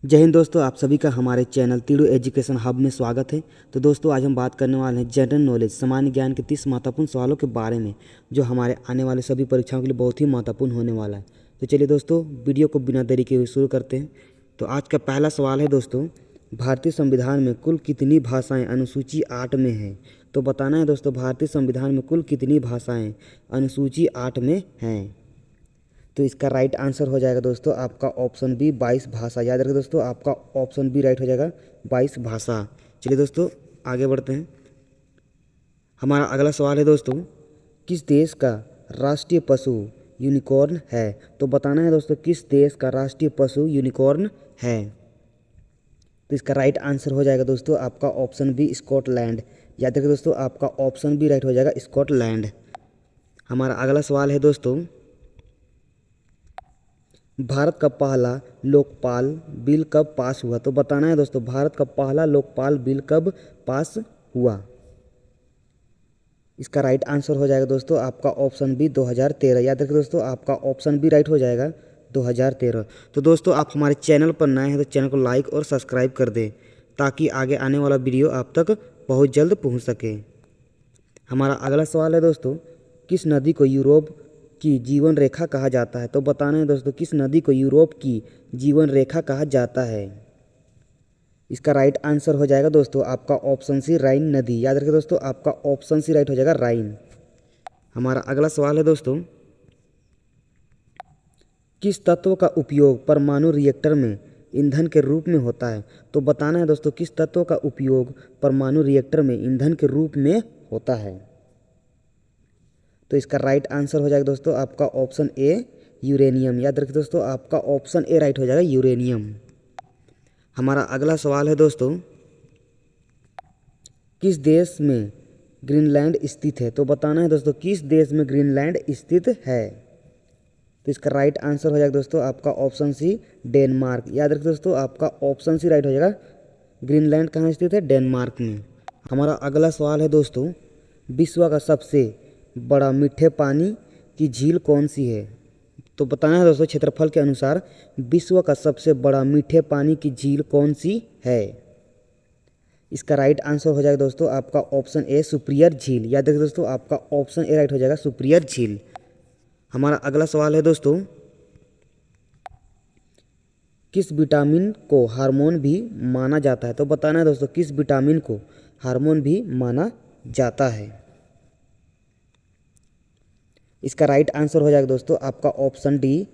जय हिंद दोस्तों, आप सभी का हमारे चैनल तीड़ू एजुकेशन हब में स्वागत है। तो दोस्तों आज हम बात करने वाले हैं जनरल नॉलेज सामान्य ज्ञान के 30 महत्वपूर्ण सवालों के बारे में, जो हमारे आने वाले सभी परीक्षाओं के लिए बहुत ही महत्वपूर्ण होने वाला है। तो चलिए दोस्तों, वीडियो को बिना देरी के हुए शुरू करते हैं। तो आज का पहला सवाल है दोस्तों, भारतीय संविधान में कुल कितनी भाषाएँ अनुसूची 8 में हैं? तो बताना है दोस्तों, भारतीय संविधान में कुल कितनी भाषाएँ अनुसूची 8 में हैं। तो इसका राइट आंसर हो जाएगा दोस्तों आपका ऑप्शन बी 22 भाषा। याद रखिए दोस्तों, आपका ऑप्शन बी राइट हो जाएगा 22 भाषा। चलिए दोस्तों आगे बढ़ते हैं। हमारा अगला सवाल है दोस्तों, किस देश का राष्ट्रीय पशु यूनिकॉर्न है? तो बताना है दोस्तों, किस देश का राष्ट्रीय पशु यूनिकॉर्न है। तो इसका राइट आंसर हो जाएगा दोस्तों आपका ऑप्शन बी स्कॉटलैंड। याद रखिए दोस्तों, आपका ऑप्शन बी राइट हो जाएगा स्कॉटलैंड। हमारा अगला सवाल है दोस्तों, भारत का पहला लोकपाल बिल कब पास हुआ? तो बताना है दोस्तों, भारत का पहला लोकपाल बिल कब पास हुआ। इसका राइट आंसर हो जाएगा दोस्तों आपका ऑप्शन बी 2013। याद रखिए दोस्तों, आपका ऑप्शन बी राइट हो जाएगा 2013। तो दोस्तों आप हमारे चैनल पर नए हैं तो चैनल को लाइक और सब्सक्राइब कर दें, ताकि आगे आने वाला वीडियो आप तक बहुत जल्द पहुंच सके। हमारा अगला सवाल है दोस्तों, किस नदी को यूरोप की जीवन रेखा कहा जाता है? तो बताना है दोस्तों, किस नदी को यूरोप की जीवन रेखा कहा जाता है। इसका राइट आंसर हो जाएगा दोस्तों आपका ऑप्शन सी राइन नदी। याद रखिए दोस्तों, आपका ऑप्शन सी राइट हो जाएगा राइन। हमारा अगला सवाल है दोस्तों, किस तत्व का उपयोग परमाणु रिएक्टर में ईंधन के रूप में होता है? तो बताना है दोस्तों, किस तत्व का उपयोग परमाणु रिएक्टर में ईंधन के रूप में होता है। तो इसका राइट आंसर हो जाएगा दोस्तों आपका ऑप्शन ए यूरेनियम। याद रखिए दोस्तों, आपका ऑप्शन ए राइट हो जाएगा यूरेनियम। हमारा अगला सवाल है दोस्तों, किस देश में ग्रीनलैंड स्थित है? तो बताना है दोस्तों, किस देश में ग्रीनलैंड स्थित है। तो इसका राइट आंसर हो जाएगा दोस्तों आपका ऑप्शन सी डेनमार्क। याद रखिए दोस्तों, आपका ऑप्शन सी राइट हो जाएगा, ग्रीनलैंड कहाँ स्थित है? डेनमार्क में। हमारा अगला सवाल है दोस्तों, विश्व का सबसे बड़ा मीठे पानी की झील कौन सी है? तो बताना है दोस्तों, क्षेत्रफल के अनुसार विश्व का सबसे बड़ा मीठे पानी की झील कौन सी है। इसका राइट आंसर हो जाएगा दोस्तों आपका ऑप्शन ए सुपिरियर झील। याद रखिए दोस्तों, आपका ऑप्शन ए राइट हो जाएगा सुपिरियर झील। हमारा अगला सवाल है दोस्तों, किस विटामिन को हार्मोन भी माना जाता है? तो बताना है दोस्तों, किस विटामिन को हार्मोन भी माना जाता है। इसका राइट आंसर हो जाएगा दोस्तों आपका ऑप्शन डी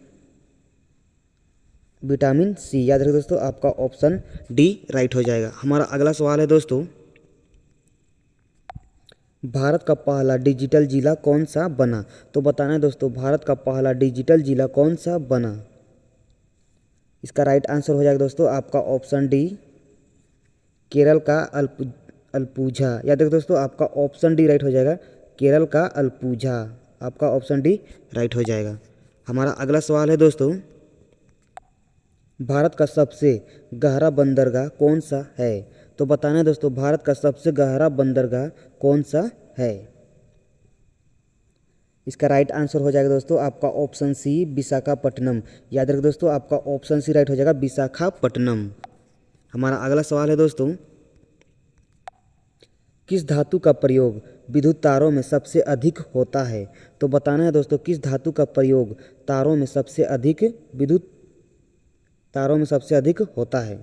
विटामिन सी। याद रखिए दोस्तों, आपका ऑप्शन डी राइट हो जाएगा। हमारा अगला सवाल है दोस्तों, भारत का पहला डिजिटल जिला कौन सा बना? तो बताना है दोस्तों, भारत का पहला डिजिटल जिला कौन सा बना। इसका राइट आंसर हो जाएगा दोस्तों आपका ऑप्शन डी केरल का अल्पुझा। याद रखिए दोस्तों, आपका ऑप्शन डी राइट हो जाएगा, केरल का अल्पुझा। आपका ऑप्शन डी राइट हो जाएगा। हमारा अगला सवाल है दोस्तों, भारत का सबसे गहरा बंदरगाह कौन सा है? तो बताना है दोस्तों, भारत का सबसे गहरा बंदरगाह कौन सा है। इसका राइट आंसर हो जाएगा दोस्तों आपका ऑप्शन सी विशाखापट्टनम। याद रखिए दोस्तों, आपका ऑप्शन सी राइट हो जाएगा विशाखापट्टनम। हमारा अगला सवाल है दोस्तों, किस धातु का प्रयोग विद्युत तारों में सबसे अधिक होता है? तो बताना है दोस्तों, किस धातु का प्रयोग तारों में सबसे अधिक विद्युत तारों में सबसे अधिक होता है।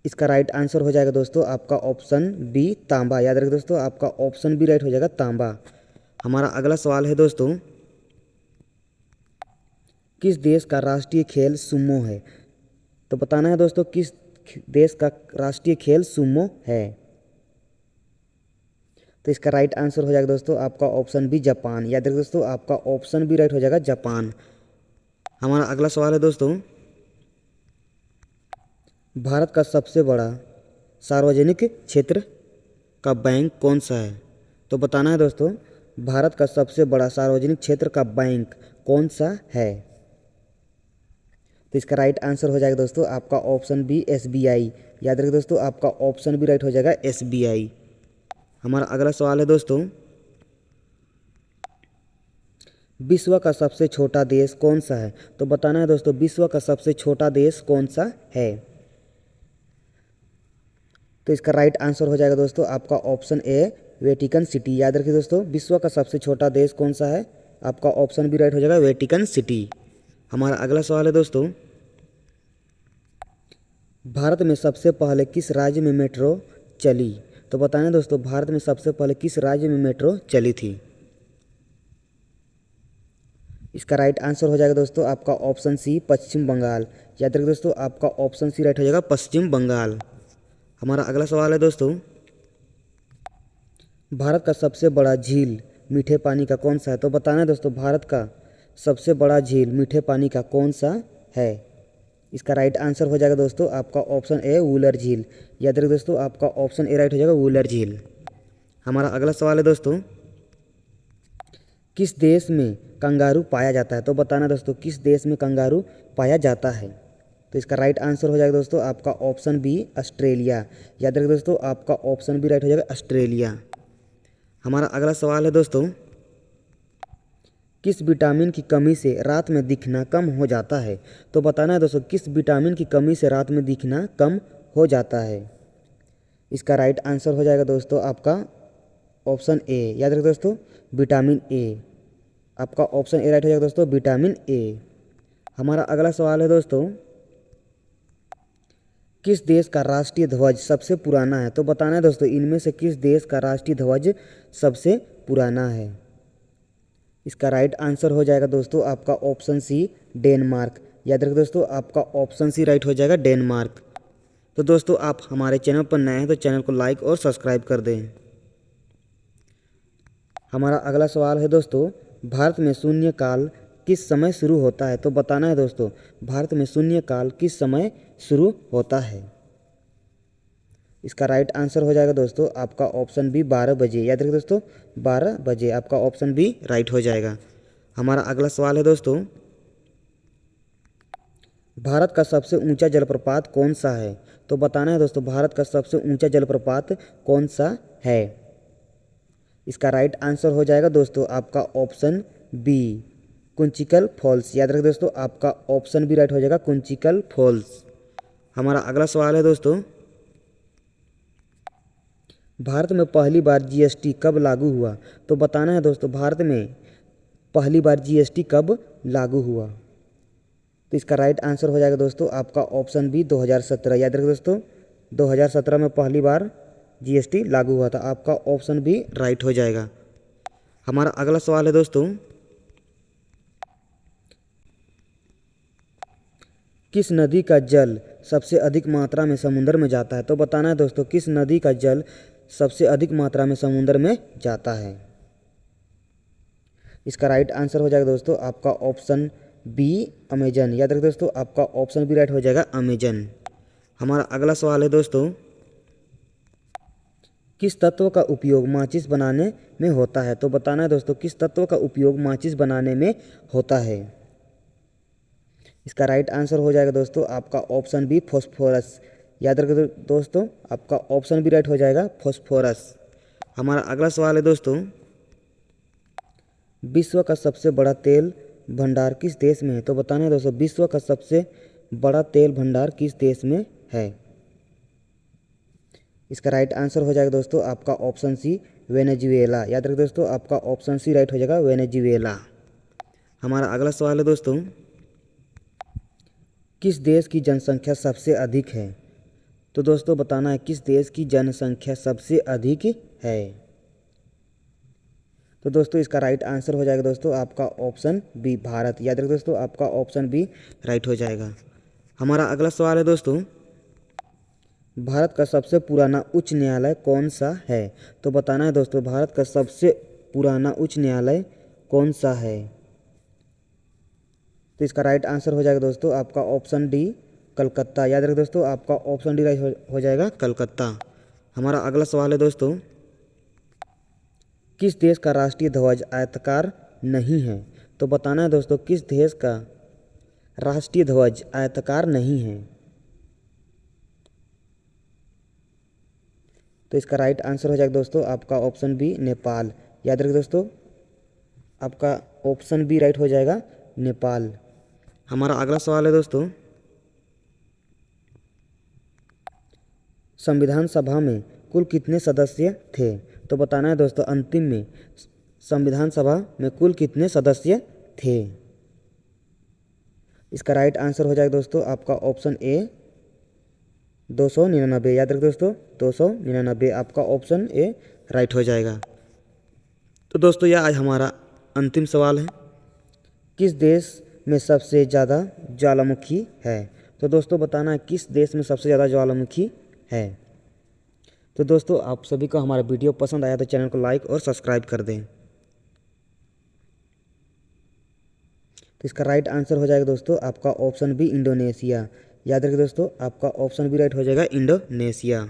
इसका राइट आंसर हो जाएगा दोस्तों आपका ऑप्शन बी तांबा। याद रखिए दोस्तों, आपका ऑप्शन बी राइट हो जाएगा तांबा। हमारा अगला सवाल है दोस्तों, किस देश का राष्ट्रीय खेल सुमो है? तो बताना है दोस्तों, किस देश का राष्ट्रीय खेल सुमो है। तो इसका राइट आंसर हो जाएगा दोस्तों आपका ऑप्शन बी जापान। याद रखिए दोस्तों, आपका ऑप्शन बी राइट हो जाएगा जापान। हमारा अगला सवाल है दोस्तों, भारत का सबसे बड़ा सार्वजनिक क्षेत्र का बैंक कौन सा है? तो बताना है दोस्तों, भारत का सबसे बड़ा सार्वजनिक क्षेत्र का बैंक कौन सा है। तो इसका राइट आंसर हो जाएगा दोस्तों आपका ऑप्शन बी एसबीआई। याद रखिए दोस्तों, आपका ऑप्शन बी राइट हो जाएगा एसबीआई। हमारा अगला सवाल है दोस्तों, विश्व का सबसे छोटा देश कौन सा है? तो बताना है दोस्तों विश्व का सबसे छोटा देश कौन सा है। तो इसका राइट आंसर हो जाएगा दोस्तों आपका ऑप्शन ए वेटिकन सिटी। याद रखिए दोस्तों विश्व का सबसे छोटा देश कौन सा है? आपका ऑप्शन भी राइट हो जाएगा वेटिकन सिटी। हमारा अगला सवाल है दोस्तों, भारत में सबसे पहले किस राज्य में मेट्रो चली? तो बताना है दोस्तों भारत में सबसे पहले किस राज्य में मेट्रो चली थी? इसका राइट आंसर हो जाएगा दोस्तों आपका ऑप्शन सी पश्चिम बंगाल। याद रखिए दोस्तों आपका ऑप्शन सी राइट हो जाएगा पश्चिम बंगाल। हमारा अगला सवाल है दोस्तों, भारत का सबसे बड़ा झील मीठे पानी का कौन सा है? तो बताना है दोस्तों भारत का सबसे बड़ा झील मीठे पानी का कौन सा है? इसका राइट आंसर हो जाएगा दोस्तों आपका ऑप्शन ए वूलर झील। याद रखिए दोस्तों आपका ऑप्शन ए राइट हो जाएगा वूलर झील। हमारा अगला सवाल है दोस्तों, किस देश में कंगारू पाया जाता है? तो बताना दोस्तों किस देश में कंगारू पाया जाता है? तो इसका राइट आंसर हो जाएगा दोस्तों आपका ऑप्शन बी ऑस्ट्रेलिया। याद रखिए दोस्तों आपका ऑप्शन बी राइट हो जाएगा ऑस्ट्रेलिया। हमारा अगला सवाल है दोस्तों, किस विटामिन की कमी से रात में दिखना कम हो जाता है? तो बताना है दोस्तों किस विटामिन की कमी से रात में दिखना कम हो जाता है? इसका राइट आंसर हो जाएगा दोस्तों आपका ऑप्शन ए। याद रखिए दोस्तों विटामिन ए। आपका ऑप्शन ए राइट हो जाएगा दोस्तों विटामिन ए। हमारा अगला सवाल है दोस्तों, किस देश का राष्ट्रीय ध्वज सबसे पुराना है? तो बताना है दोस्तों इनमें से किस देश का राष्ट्रीय ध्वज सबसे पुराना है? इसका राइट आंसर हो जाएगा दोस्तों आपका ऑप्शन सी डेनमार्क। याद रखिए दोस्तों आपका ऑप्शन सी राइट हो जाएगा डेनमार्क। तो दोस्तों आप हमारे चैनल पर नए हैं तो चैनल को लाइक और सब्सक्राइब कर दें। हमारा अगला सवाल है दोस्तों, भारत में शून्य काल किस समय शुरू होता है? तो बताना है दोस्तों भारत में शून्य काल किस समय शुरू होता है? इसका राइट आंसर हो जाएगा दोस्तों आपका ऑप्शन बी 12 बजे। याद रखिए दोस्तों 12 बजे आपका ऑप्शन बी राइट हो जाएगा। हमारा अगला सवाल है दोस्तों, भारत का सबसे ऊंचा जलप्रपात कौन सा है? तो बताना है दोस्तों भारत का सबसे ऊंचा जलप्रपात कौन सा है? इसका राइट आंसर हो जाएगा दोस्तों आपका ऑप्शन बी कुंचिकल फॉल्स। याद रखिए दोस्तों आपका ऑप्शन बी राइट हो जाएगा कुंचिकल फॉल्स। हमारा अगला सवाल है दोस्तों, भारत में पहली बार जीएसटी कब लागू हुआ? तो बताना है दोस्तों भारत में पहली बार जीएसटी कब लागू हुआ? तो इसका राइट आंसर हो जाएगा दोस्तों आपका ऑप्शन बी 2017। याद रखिए दोस्तों 2017 में पहली बार जीएसटी लागू हुआ था। आपका ऑप्शन बी राइट हो जाएगा। हमारा अगला सवाल है दोस्तों, किस नदी का जल सबसे अधिक मात्रा में समुद्र में जाता है? तो बताना है दोस्तों किस नदी का जल सबसे अधिक मात्रा में समुद्र में जाता है? इसका राइट आंसर हो जाएगा दोस्तों आपका ऑप्शन बी अमेजन। याद रखिए दोस्तों आपका ऑप्शन बी राइट हो जाएगा अमेजन। हमारा अगला सवाल है दोस्तों, किस तत्व का उपयोग माचिस बनाने में होता है? तो बताना है दोस्तों किस तत्व का उपयोग माचिस बनाने में होता है? इसका राइट आंसर हो जाएगा दोस्तों आपका ऑप्शन बी फॉस्फोरस। याद रखिए दोस्तों आपका ऑप्शन बी राइट हो जाएगा फॉस्फोरस। हमारा अगला सवाल है दोस्तों, विश्व का सबसे बड़ा तेल भंडार किस देश में है? तो बताना है दोस्तों विश्व का सबसे बड़ा तेल भंडार किस देश में है? इसका राइट आंसर हो जाएगा दोस्तों आपका ऑप्शन सी वेनेजुएला। याद रखिए दोस्तों आपका ऑप्शन सी राइट हो जाएगा वेनेजुएला। हमारा अगला सवाल है दोस्तों, किस देश की जनसंख्या सबसे अधिक है? तो दोस्तों बताना है किस देश की जनसंख्या सबसे अधिक है? तो दोस्तों इसका राइट आंसर हो जाएगा दोस्तों आपका ऑप्शन बी भारत। याद रखिए दोस्तों आपका ऑप्शन बी राइट हो जाएगा। हमारा अगला सवाल है दोस्तों, भारत का सबसे पुराना उच्च न्यायालय कौन सा है? तो बताना है दोस्तों भारत का सबसे पुराना उच्च न्यायालय कौन सा है? तो इसका राइट आंसर हो जाएगा दोस्तों आपका ऑप्शन डी कलकत्ता। याद रखिए दोस्तों आपका ऑप्शन डी राइट हो जाएगा कलकत्ता। हमारा अगला सवाल है दोस्तों, किस देश का राष्ट्रीय ध्वज आयताकार नहीं है? तो बताना है दोस्तों किस देश का राष्ट्रीय ध्वज आयताकार नहीं है? तो इसका राइट आंसर हो जाएगा दोस्तों आपका ऑप्शन बी नेपाल। याद रखिए दोस्तों आपका ऑप्शन बी राइट हो जाएगा नेपाल। हमारा अगला सवाल है दोस्तों, संविधान सभा में कुल कितने सदस्य थे? तो बताना है दोस्तों अंतिम में संविधान सभा में कुल कितने सदस्य थे। इसका राइट आंसर हो जाएगा दोस्तों आपका ऑप्शन ए 299। याद रखिए दोस्तों 299 आपका ऑप्शन ए राइट हो जाएगा। तो दोस्तों यह आज हमारा अंतिम सवाल है, किस देश में सबसे ज़्यादा ज्वालामुखी है? तो दोस्तों बताना है किस देश में सबसे ज़्यादा ज्वालामुखी है। तो दोस्तों आप सभी को हमारा वीडियो पसंद आया तो चैनल को लाइक और सब्सक्राइब कर दें। तो इसका राइट आंसर हो जाएगा दोस्तों आपका ऑप्शन बी इंडोनेशिया। याद रखिए दोस्तों आपका ऑप्शन बी राइट हो जाएगा इंडोनेशिया।